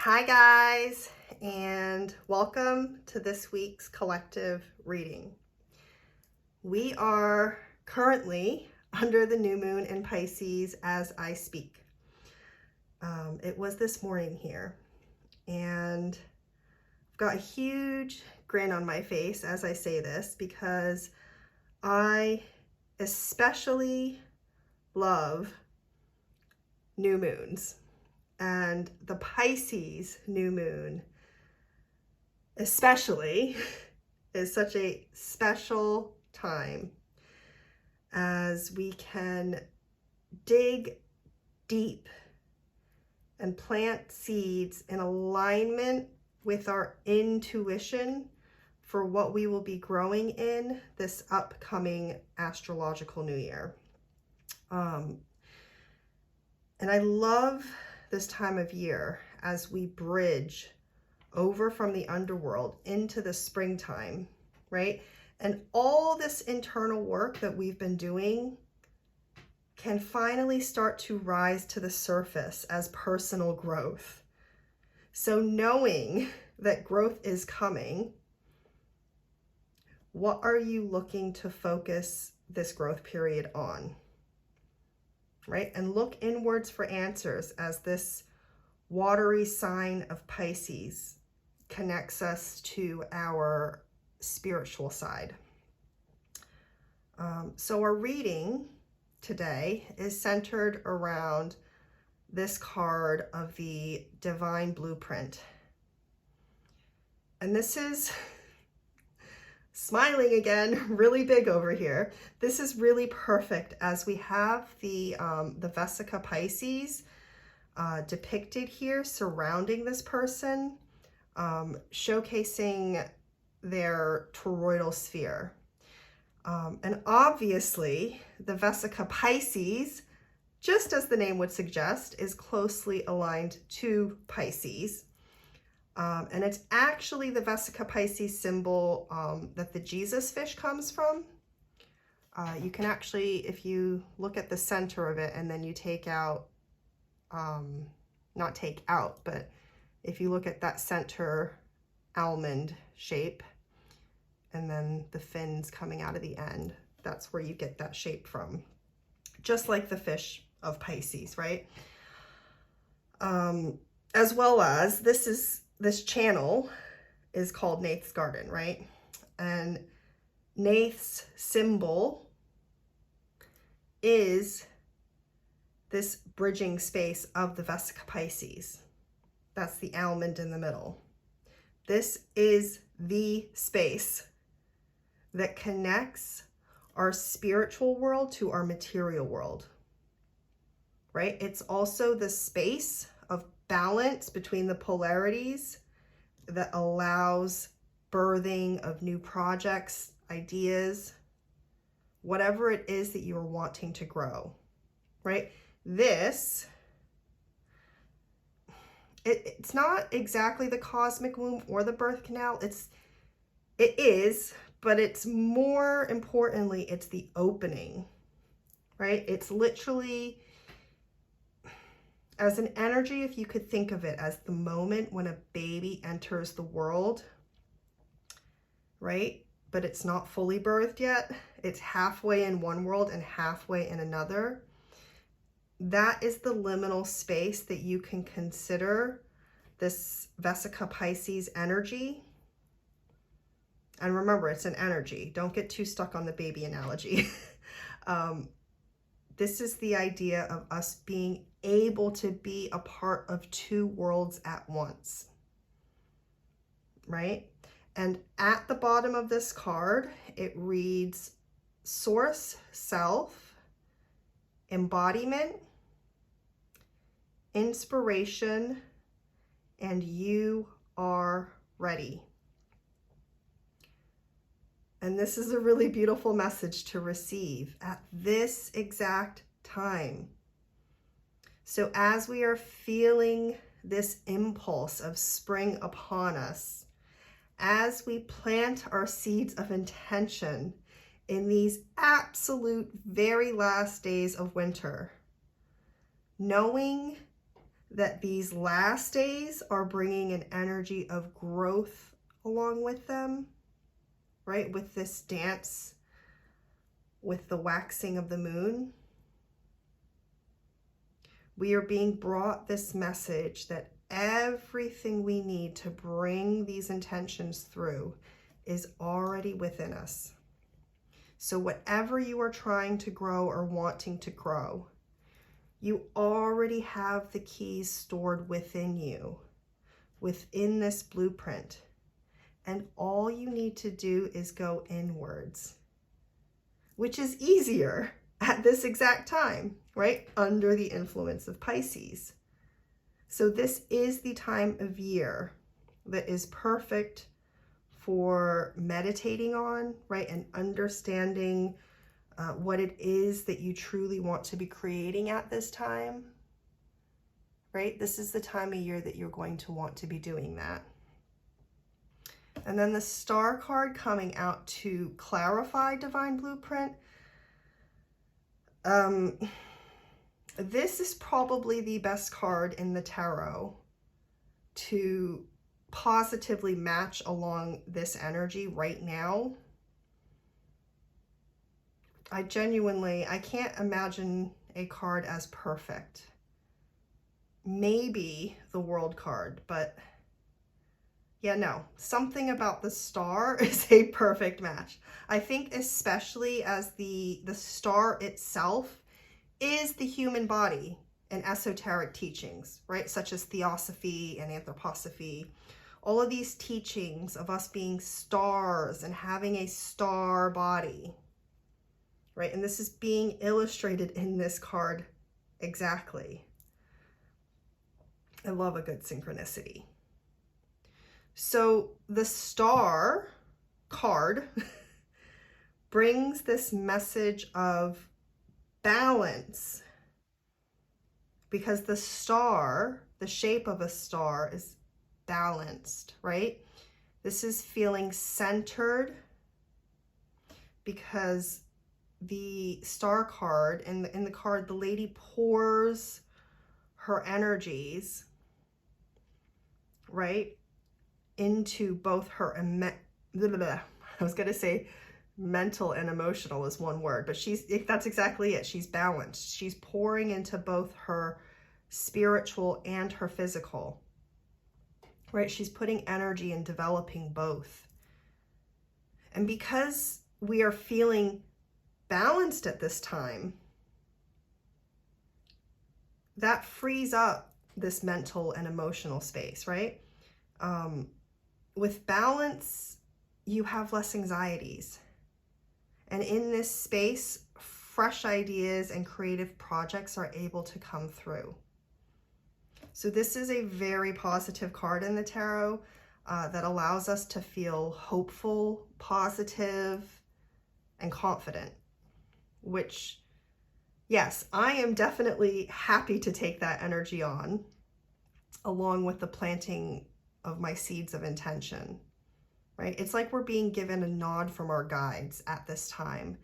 Hi guys, and welcome to this week's collective reading. We are currently under the new moon in Pisces as I speak. It was this morning here, and I've got a huge grin on my face as I say this because I especially love new moons. And the Pisces new moon especially is such a special time as we can dig deep and plant seeds in alignment with our intuition for what we will be growing in this upcoming astrological new year. And I love this time of year as we bridge over from the underworld into the springtime, right? And all this internal work that we've been doing can finally start to rise to the surface as personal growth. So knowing that growth is coming, what are you looking to focus this growth period on? Right? And look inwards for answers as this watery sign of Pisces connects us to our spiritual side. So our reading today is centered around this card of the Divine Blueprint. And this is smiling again, really big over here. This is really perfect as we have the Vesica Pisces depicted here surrounding this person, showcasing their toroidal sphere. And obviously the Vesica Pisces, just as the name would suggest, is closely aligned to Pisces. And it's actually the Vesica Pisces symbol that the Jesus fish comes from. You can actually, if you look at the center of it and then you take out, not take out, but if you look at that center almond shape and then the fins coming out of the end, that's where you get that shape from. Just like the fish of Pisces, right? As well as this channel is called Nath's Garden, right? And Nath's symbol is this bridging space of the Vesica Pisces. That's the almond in the middle. This is the space that connects our spiritual world to our material world, right? It's also the space of balance between the polarities that allows birthing of new projects, ideas, whatever it is that you are wanting to grow, right? This, it's not exactly the cosmic womb or the birth canal. It is, but it's more importantly, it's the opening, right? It's literally, as an energy, if you could think of it as the moment when a baby enters the world, right? But it's not fully birthed yet. It's halfway in one world and halfway in another. That is the liminal space that you can consider this Vesica Pisces energy. And remember, it's an energy. Don't get too stuck on the baby analogy. This is the idea of us being able to be a part of two worlds at once, right? And at the bottom of this card, it reads Source, Self, Embodiment, Inspiration, and You Are Ready. And this is a really beautiful message to receive at this exact time. So as we are feeling this impulse of spring upon us, as we plant our seeds of intention in these absolute very last days of winter, knowing that these last days are bringing an energy of growth along with them, right? With this dance, with the waxing of the moon. We are being brought this message that everything we need to bring these intentions through is already within us. So whatever you are trying to grow or wanting to grow, you already have the keys stored within you, within this blueprint. And all you need to do is go inwards, which is easier at this exact time, right? Under the influence of Pisces. So this is the time of year that is perfect for meditating on, right? And understanding what it is that you truly want to be creating at this time, right? This is the time of year that you're going to want to be doing that. And then the Star card coming out to clarify Divine Blueprint. This is probably the best card in the tarot to positively match along this energy right now. I can't imagine a card as perfect. Maybe the World card, but yeah, no, something about the Star is a perfect match. I think especially as the Star itself is the human body in esoteric teachings, right? Such as Theosophy and Anthroposophy. All of these teachings of us being stars and having a star body, right? And this is being illustrated in this card exactly. I love a good synchronicity. So the Star card brings this message of balance, because the star, the shape of a star, is balanced, right? This is feeling centered, because the Star card, in the card, the lady pours her energies, right, into both her, I was going to say mental and emotional is one word, but that's exactly it. She's balanced. She's pouring into both her spiritual and her physical, right? She's putting energy in developing both. And because we are feeling balanced at this time, that frees up this mental and emotional space, right? With balance, you have less anxieties. And in this space, fresh ideas and creative projects are able to come through. So this is a very positive card in the tarot that allows us to feel hopeful, positive, and confident, which, yes, I am definitely happy to take that energy on, along with the planting of my seeds of intention, right? It's like we're being given a nod from our guides at this time,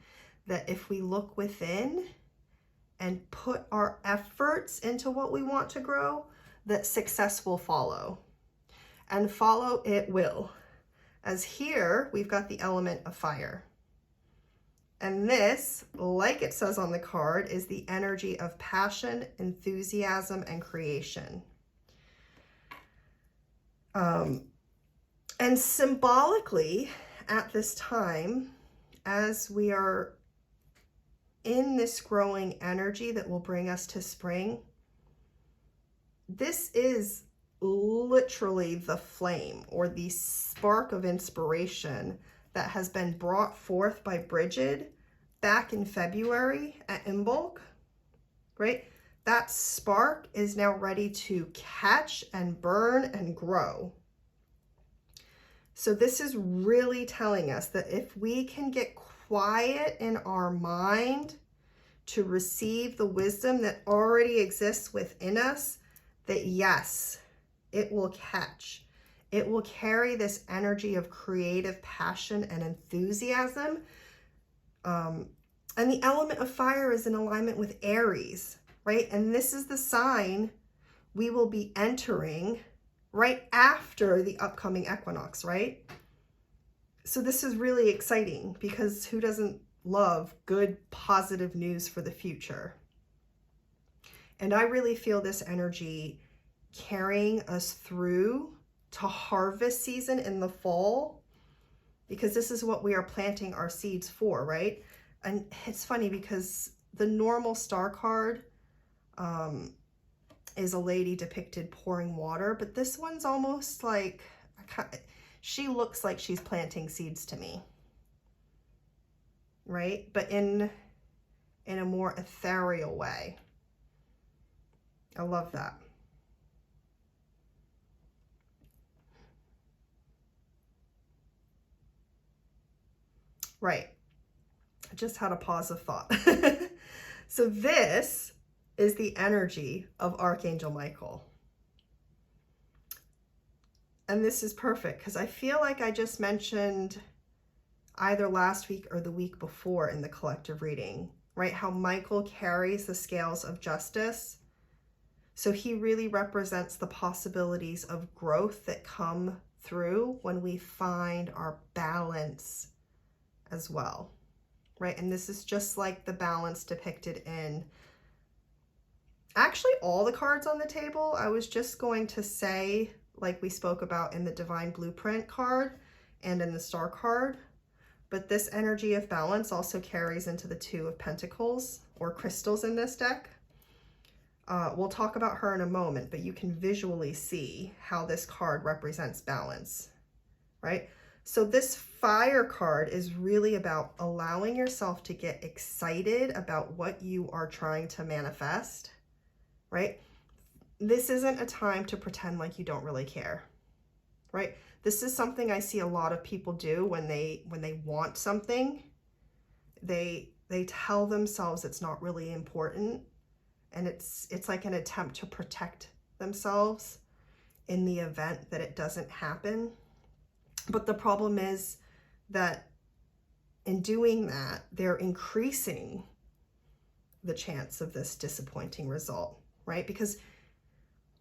that if we look within and put our efforts into what we want to grow, that success will follow. And follow it will. As here, we've got the element of fire. And this, like it says on the card, is the energy of passion, enthusiasm, and creation. And symbolically, at this time, as we are in this growing energy that will bring us to spring, this is literally the flame or the spark of inspiration that has been brought forth by Bridget back in February at Imbolc, right? That spark is now ready to catch and burn and grow. So this is really telling us that if we can get quiet in our mind to receive the wisdom that already exists within us, that yes, it will catch. It will carry this energy of creative passion and enthusiasm. And the element of fire is in alignment with Aries, right? And this is the sign we will be entering right after the upcoming equinox, right? So this is really exciting because who doesn't love good, positive news for the future? And I really feel this energy carrying us through to harvest season in the fall, because this is what we are planting our seeds for, right? And it's funny because the normal star card is a lady depicted pouring water, but this one's almost like, she looks like she's planting seeds to me, right? But in a more ethereal way. I love that. Right. I just had a pause of thought. So this is the energy of Archangel Michael. And this is perfect because I feel like I just mentioned either last week or the week before in the collective reading, right? How Michael carries the scales of justice. So he really represents the possibilities of growth that come through when we find our balance as well, right? And this is just like the balance depicted in actually all the cards on the table. I was just going to say, like we spoke about in the Divine Blueprint card and in the Star card, but this energy of balance also carries into the Two of Pentacles, or crystals in this deck. We'll talk about her in a moment, but you can visually see how this card represents balance, right? So this Fire card is really about allowing yourself to get excited about what you are trying to manifest, right? This isn't a time to pretend like you don't really care, right? This is something I see a lot of people do when they want something. They tell themselves it's not really important, and it's like an attempt to protect themselves in the event that it doesn't happen. But the problem is that in doing that, they're increasing the chance of this disappointing result, right? Because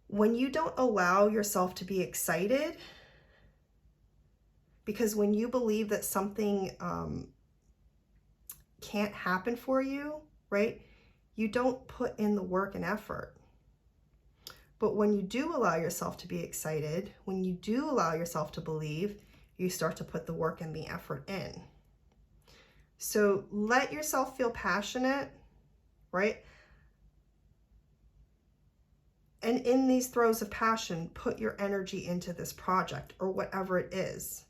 when you don't allow yourself to be excited, because when you believe that something can't happen for you, right, you don't put in the work and effort. But when you do allow yourself to be excited, when you do allow yourself to believe, you start to put the work and the effort in. So let yourself feel passionate, right? And in these throes of passion, put your energy into this project or whatever it is,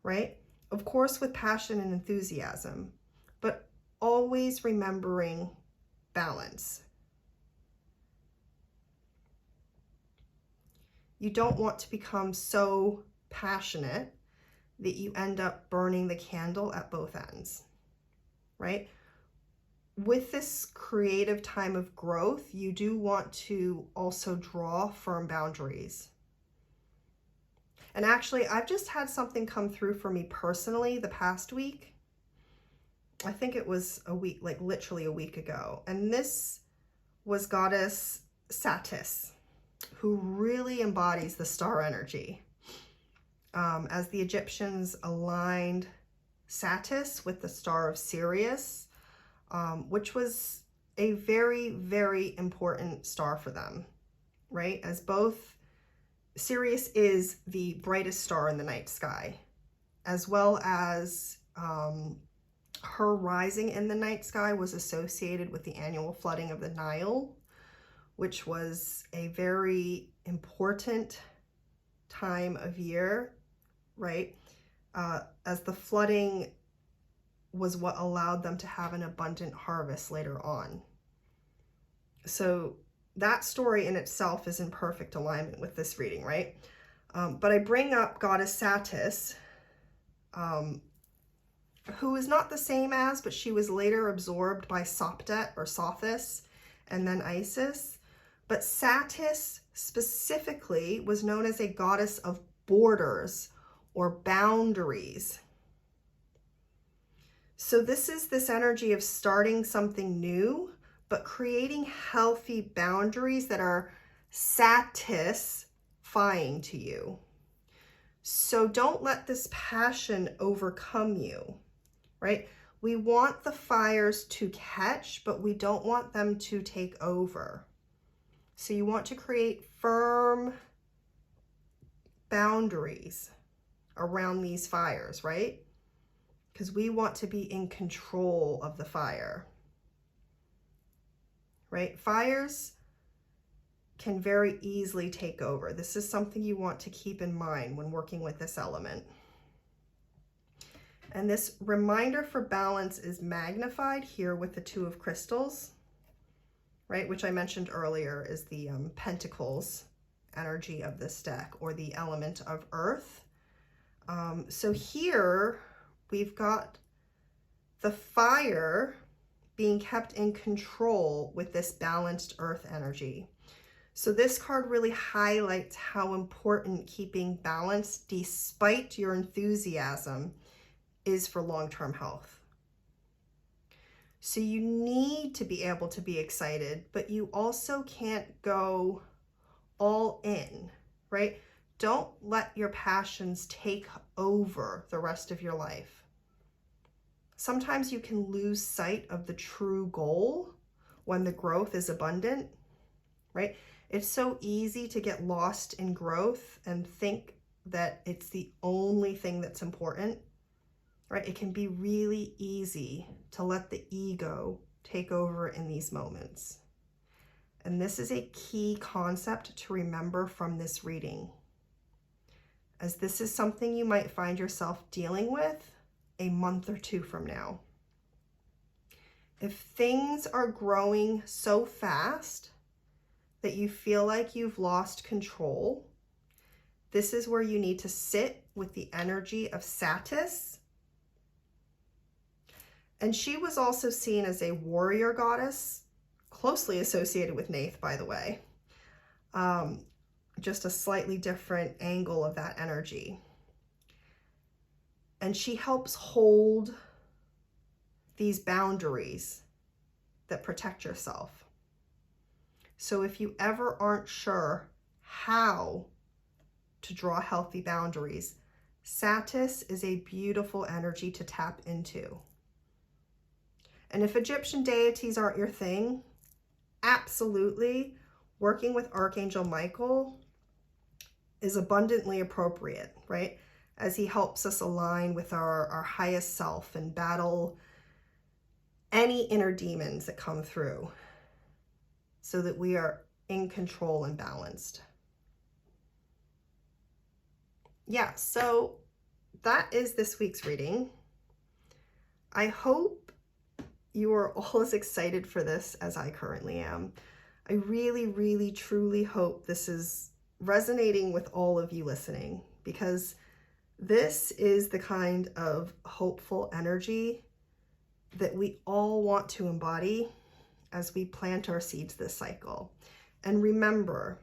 right? Of course, with passion and enthusiasm, but always remembering balance. You don't want to become so passionate that you end up burning the candle at both ends, right? With this creative time of growth, you do want to also draw firm boundaries. And actually, I've just had something come through for me personally the past week. I think it was a week, like literally a week ago. And this was Goddess Satis, who really embodies the star energy. As the Egyptians aligned Satis with the star of Sirius, which was a very, very important star for them, right? As both Sirius is the brightest star in the night sky, as well as her rising in the night sky was associated with the annual flooding of the Nile, which was a very important time of year, right? As the flooding was what allowed them to have an abundant harvest later on. So that story in itself is in perfect alignment with this reading, right? But I bring up Goddess Satis, who is not the same as, but she was later absorbed by Sopdet or Sothis and then Isis. But Satis specifically was known as a goddess of borders or boundaries. So this is this energy of starting something new, but creating healthy boundaries that are satisfying to you. So don't let this passion overcome you, right? We want the fires to catch, but we don't want them to take over. So you want to create firm boundaries around these fires, right? Because we want to be in control of the fire, right? Fires can very easily take over. This is something you want to keep in mind when working with this element. And this reminder for balance is magnified here with the Two of Crystals, right? Which I mentioned earlier is the Pentacles energy of this deck, or the element of Earth. So here we've got the fire being kept in control with this balanced Earth energy. So this card really highlights how important keeping balance despite your enthusiasm is for long-term health. So you need to be able to be excited, but you also can't go all in, right? Don't let your passions take over the rest of your life. Sometimes you can lose sight of the true goal when the growth is abundant, right? It's so easy to get lost in growth and think that it's the only thing that's important, right? It can be really easy to let the ego take over in these moments. And this is a key concept to remember from this reading, as this is something you might find yourself dealing with a month or two from now. If things are growing so fast that you feel like you've lost control, this is where you need to sit with the energy of Satis. And she was also seen as a warrior goddess, closely associated with Neith, by the way. Just a slightly different angle of that energy. And she helps hold these boundaries that protect yourself. So if you ever aren't sure how to draw healthy boundaries, Satis is a beautiful energy to tap into. And if Egyptian deities aren't your thing, absolutely, working with Archangel Michael is abundantly appropriate, right? As he helps us align with our highest self and battle any inner demons that come through so that we are in control and balanced. Yeah, so that is this week's reading. I hope you are all as excited for this as I currently am. I really, really, truly hope this is resonating with all of you listening, because this is the kind of hopeful energy that we all want to embody as we plant our seeds this cycle. And remember,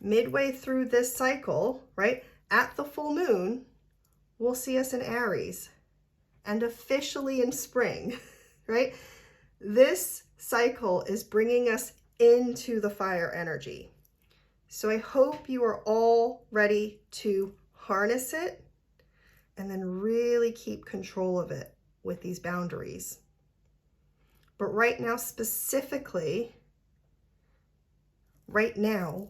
midway through this cycle, right, at the full moon, we'll see us in Aries and officially in spring, right? This cycle is bringing us into the fire energy. So I hope you are all ready to harness it and then really keep control of it with these boundaries. But right now, specifically, right now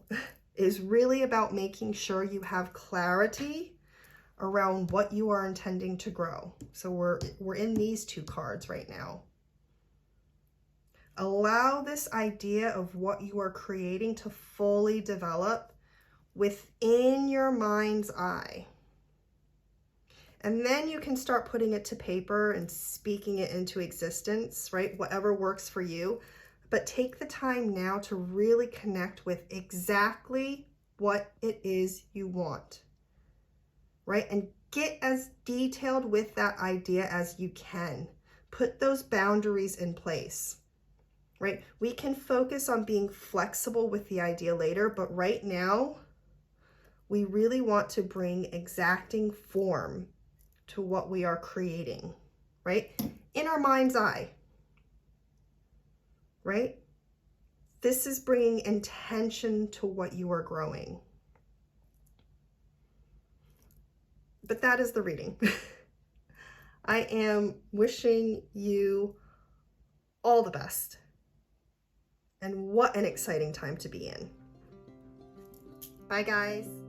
is really about making sure you have clarity around what you are intending to grow. So we're in these two cards right now. Allow this idea of what you are creating to fully develop within your mind's eye. And then you can start putting it to paper and speaking it into existence, right? Whatever works for you. But take the time now to really connect with exactly what it is you want, right? And get as detailed with that idea as you can. Put those boundaries in place, right? We can focus on being flexible with the idea later, but right now, we really want to bring exacting form to what we are creating, right? In our mind's eye, right? This is bringing intention to what you are growing. But that is the reading. I am wishing you all the best. And what an exciting time to be in. Bye, guys.